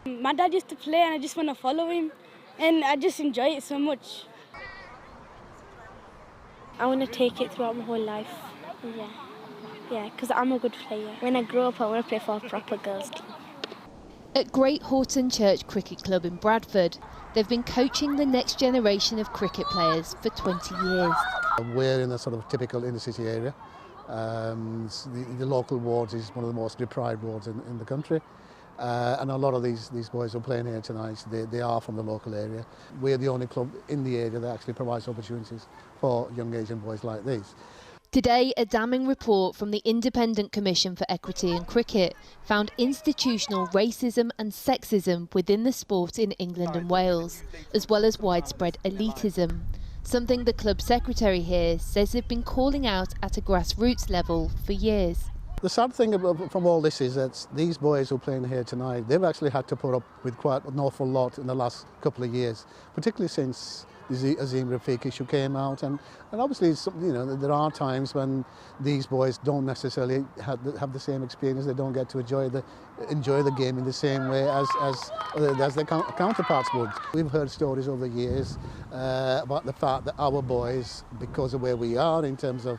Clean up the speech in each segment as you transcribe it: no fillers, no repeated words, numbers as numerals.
My dad used to play and I just want to follow him and I just enjoy it so much. I want to take it throughout my whole life. Yeah, because I'm a good player. When I grow up, I want to play for a proper girls' team. At Great Horton Church Cricket Club in Bradford, they've been coaching the next generation of cricket players for 20 years. We're in a sort of typical inner city area. The local wards is one of the most deprived wards in the country. And a lot of these boys who are playing here tonight, they are from the local area. We're the only club in the area that actually provides opportunities for young Asian boys like these. Today, a damning report from the Independent Commission for Equity in Cricket found institutional racism and sexism within the sport in England and Wales, as well as widespread elitism, something the club secretary here says they've been calling out at a grassroots level for years. The sad thing from all this is that these boys who are playing here tonight, they've actually had to put up with quite an awful lot in the last couple of years, particularly since the Azeem Rafiq issue came out, and obviously there are times when these boys don't necessarily have the same experience. They don't get to enjoy the game in the same way as their counterparts would. We've heard stories over the years about the fact that our boys, because of where we are in terms of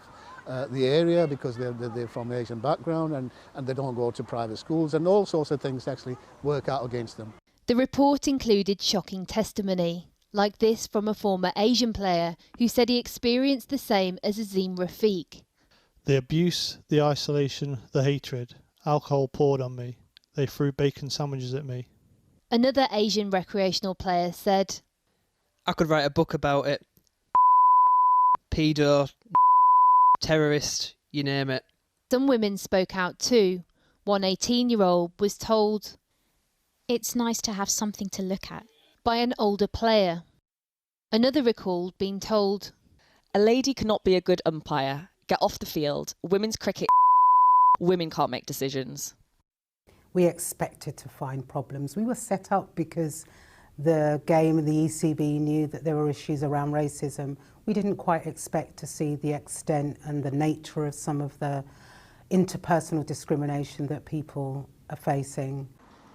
the area, because they're from Asian background and they don't go to private schools, and all sorts of things actually work out against them. The report included shocking testimony, like this from a former Asian player who said he experienced the same as Azeem Rafiq. The abuse, the isolation, the hatred, alcohol poured on me. They threw bacon sandwiches at me. Another Asian recreational player said, I could write a book about it. Pedo, terrorist, you name it. Some women spoke out too. One 18-year-old was told, "It's nice to have something to look at," by an older player. Another recalled being told, "A lady cannot be a good umpire. Get off the field. Women's cricket, women can't make decisions." We expected to find problems. We were set up because the game and the ECB knew that there were issues around racism. We didn't quite expect to see the extent and the nature of some of the interpersonal discrimination that people are facing.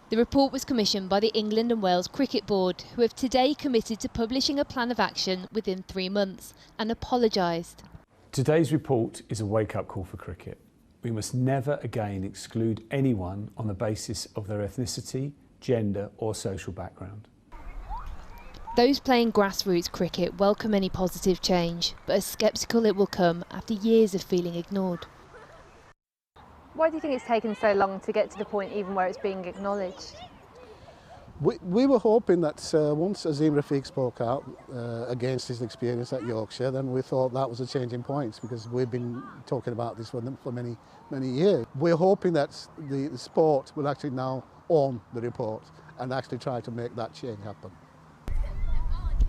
The report was commissioned by the England and Wales Cricket Board, who have today committed to publishing a plan of action within 3 months and apologised. Today's report is a wake-up call for cricket. We must never again exclude anyone on the basis of their ethnicity, gender or social background. Those playing grassroots cricket welcome any positive change, but are sceptical it will come after years of feeling ignored. Why do you think it's taken so long to get to the point even where it's being acknowledged? We were hoping that once Azeem Rafiq spoke out against his experience at Yorkshire, then we thought that was a changing point, because we've been talking about this for many, many years. We're hoping that the sport will actually now own the report and actually try to make that change happen.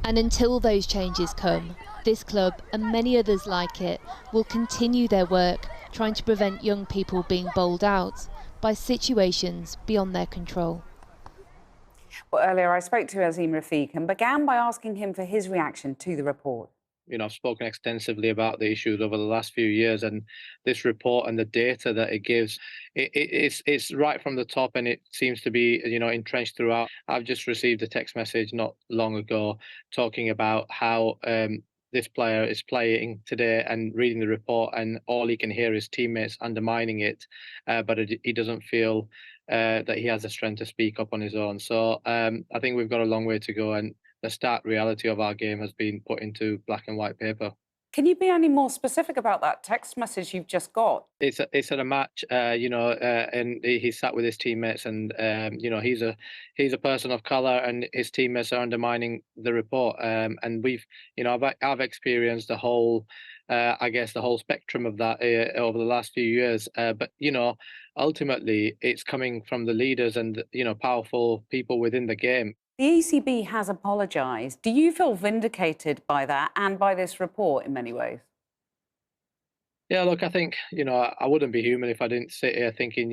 And until those changes come, this club and many others like it will continue their work trying to prevent young people being bowled out by situations beyond their control. Well, earlier I spoke to Azeem Rafiq and began by asking him for his reaction to the report. I've spoken extensively about the issues over the last few years, and this report and the data that it gives, it's right from the top, and it seems to be, entrenched throughout. I've just received a text message not long ago talking about how this player is playing today and reading the report, and all he can hear is teammates undermining it, but he doesn't feel that he has the strength to speak up on his own. So I think we've got a long way to go, and the stark reality of our game has been put into black and white paper. Can you be any more specific about that text message you've just got? It's at a match, and he sat with his teammates, and he's a person of colour, and his teammates are undermining the report. And we've, I've experienced the whole, the whole spectrum of that over the last few years. But ultimately, it's coming from the leaders and powerful people within the game. The ECB has apologised. Do you feel vindicated by that and by this report in many ways? Yeah, look, I think, I wouldn't be human if I didn't sit here thinking,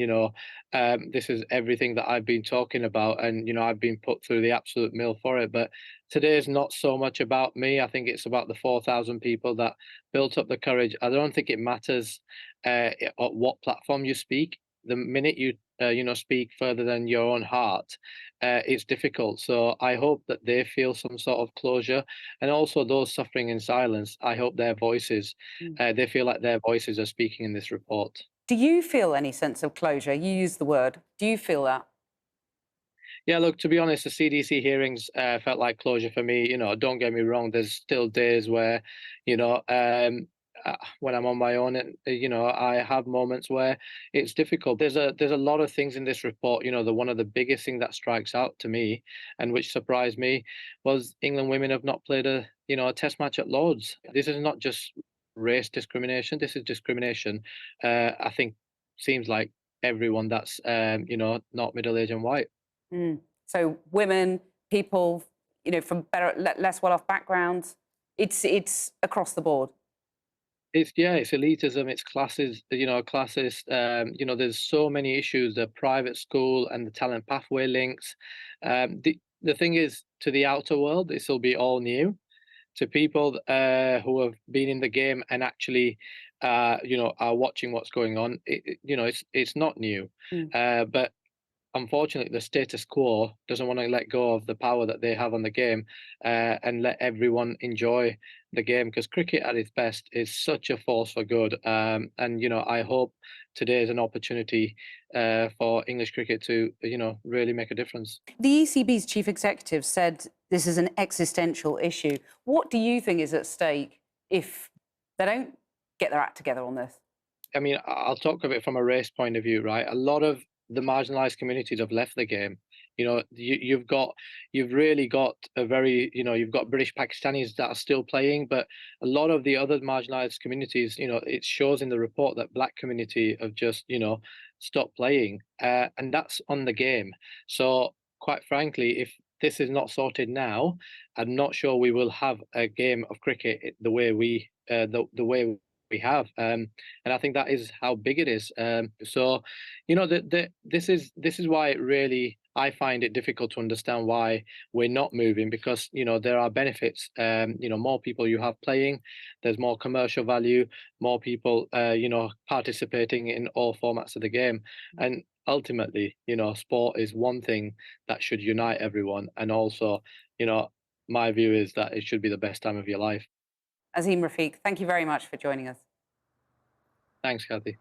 this is everything that I've been talking about, and, I've been put through the absolute mill for it. But today is not so much about me. I think it's about the 4,000 people that built up the courage. I don't think it matters at what platform you speak. The minute you speak further than your own heart, it's difficult. So I hope that they feel some sort of closure, and also those suffering in silence. I hope their voices, they feel like their voices are speaking in this report. Do you feel any sense of closure? You use the word. Do you feel that? Yeah, look, to be honest, the CDC hearings felt like closure for me. Don't get me wrong, there's still days where, you know, when I'm on my own, and I have moments where it's difficult. There's a lot of things in this report. One of the biggest thing that strikes out to me, and which surprised me, was England women have not played a test match at Lords. This is not just race discrimination. This is discrimination. I think seems like everyone that's not middle aged and white. So women, people, from less well-off backgrounds, it's across the board. It's elitism, it's classes, classist. There's so many issues: the private school and the talent pathway links. The thing is, to the outer world, this will be all new. To people who have been in the game and actually, are watching what's going on, it's not new. But unfortunately, the status quo doesn't want to let go of the power that they have on the game, and let everyone enjoy the game, because cricket at its best is such a force for good. And I hope today is an opportunity for English cricket to really make a difference. The ECB's chief executive said this is an existential issue. What do you think is at stake if they don't get their act together on this? I mean, I'll talk of it from a race point of view, right? A lot of the marginalized communities have left the game. You've really got a very, you've got British Pakistanis that are still playing, but a lot of the other marginalized communities, it shows in the report that Black community have just, stopped playing, and that's on the game. So quite frankly, if this is not sorted now, I'm not sure we will have a game of cricket the way the way we have, and I think that is how big it is. So, this is why it really, I find it difficult to understand why we're not moving, because there are benefits. More people you have playing, there's more commercial value, more people participating in all formats of the game, and ultimately, sport is one thing that should unite everyone, and also, my view is that it should be the best time of your life. Azeem Rafiq, thank you very much for joining us. Thanks, Kathy.